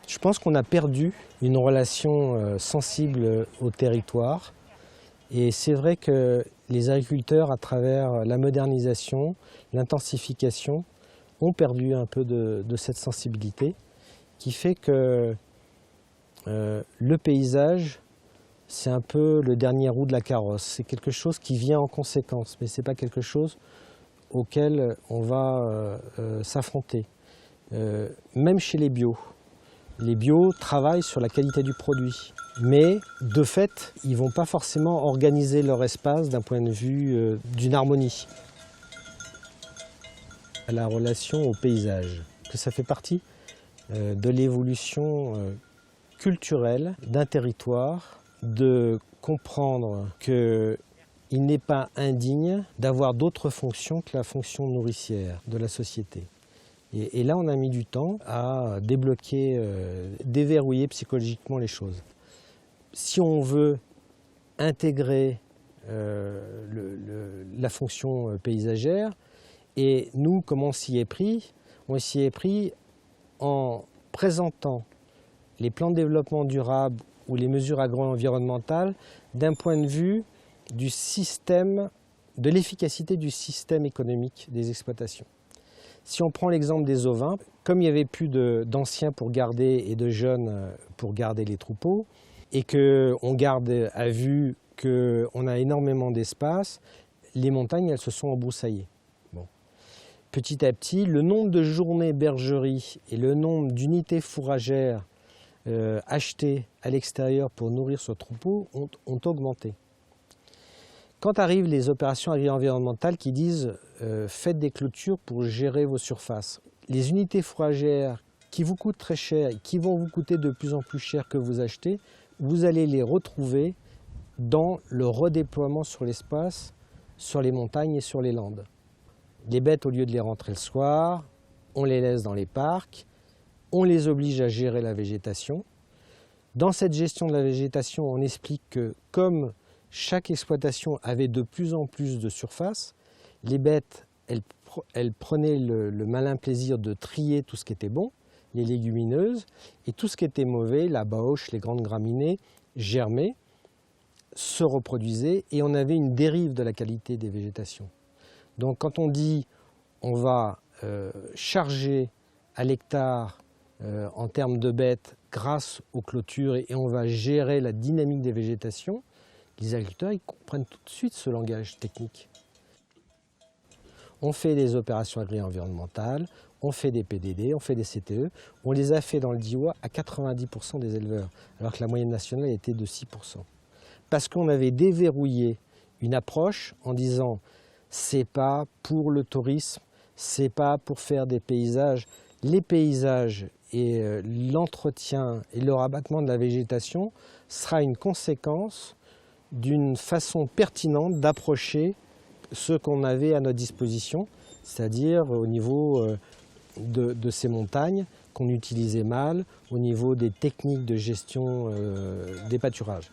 Je pense qu'on a perdu une relation sensible au territoire. Et c'est vrai que les agriculteurs, à travers la modernisation, l'intensification, ont perdu un peu de cette sensibilité qui fait que le paysage, c'est un peu le dernier roue de la carrosse. C'est quelque chose qui vient en conséquence, mais ce n'est pas quelque chose auquel on va s'affronter. Même chez les bio. Les bio travaillent sur la qualité du produit, mais de fait, ils ne vont pas forcément organiser leur espace d'un point de vue d'une harmonie. La relation au paysage, que ça fait partie de l'évolution culturelle d'un territoire, de comprendre qu'il n'est pas indigne d'avoir d'autres fonctions que la fonction nourricière de la société. Et là, on a mis du temps à débloquer, déverrouiller psychologiquement les choses. Si on veut intégrer la fonction paysagère, et nous, comment on s'y est pris? On s'y est pris en présentant les plans de développement durable ou les mesures agro-environnementales d'un point de vue du système, de l'efficacité du système économique des exploitations. Si on prend l'exemple des ovins, comme il n'y avait plus d'anciens pour garder et de jeunes pour garder les troupeaux, et qu'on garde à vue qu'on a énormément d'espace, les montagnes, elles se sont embroussaillées. Bon. Petit à petit, le nombre de journées bergerie et le nombre d'unités fourragères achetées à l'extérieur pour nourrir ce troupeau ont augmenté. Quand arrivent les opérations agri-environnementales qui disent faites des clôtures pour gérer vos surfaces, les unités fourragères qui vous coûtent très cher et qui vont vous coûter de plus en plus cher que vous achetez, vous allez les retrouver dans le redéploiement sur l'espace, sur les montagnes et sur les landes. Les bêtes, au lieu de les rentrer le soir, on les laisse dans les parcs, on les oblige à gérer la végétation. Dans cette gestion de la végétation, on explique que comme chaque exploitation avait de plus en plus de surface, les bêtes, elles prenaient le malin plaisir de trier tout ce qui était bon, les légumineuses, et tout ce qui était mauvais, la bauche, les grandes graminées, germaient, se reproduisaient, et on avait une dérive de la qualité des végétations. Donc quand on dit on va charger à l'hectare en termes de bêtes grâce aux clôtures et on va gérer la dynamique des végétations, les agriculteurs ils comprennent tout de suite ce langage technique. On fait des opérations agri-environnementales, on fait des PDD, on fait des CTE. On les a fait dans le Diois à 90% des éleveurs, alors que la moyenne nationale était de 6%. Parce qu'on avait déverrouillé une approche en disant c'est pas pour le tourisme, c'est pas pour faire des paysages. Les paysages et l'entretien et le rabattement de la végétation sera une conséquence d'une façon pertinente d'approcher ce qu'on avait à notre disposition, c'est-à-dire au niveau de ces montagnes qu'on utilisait mal, au niveau des techniques de gestion des pâturages.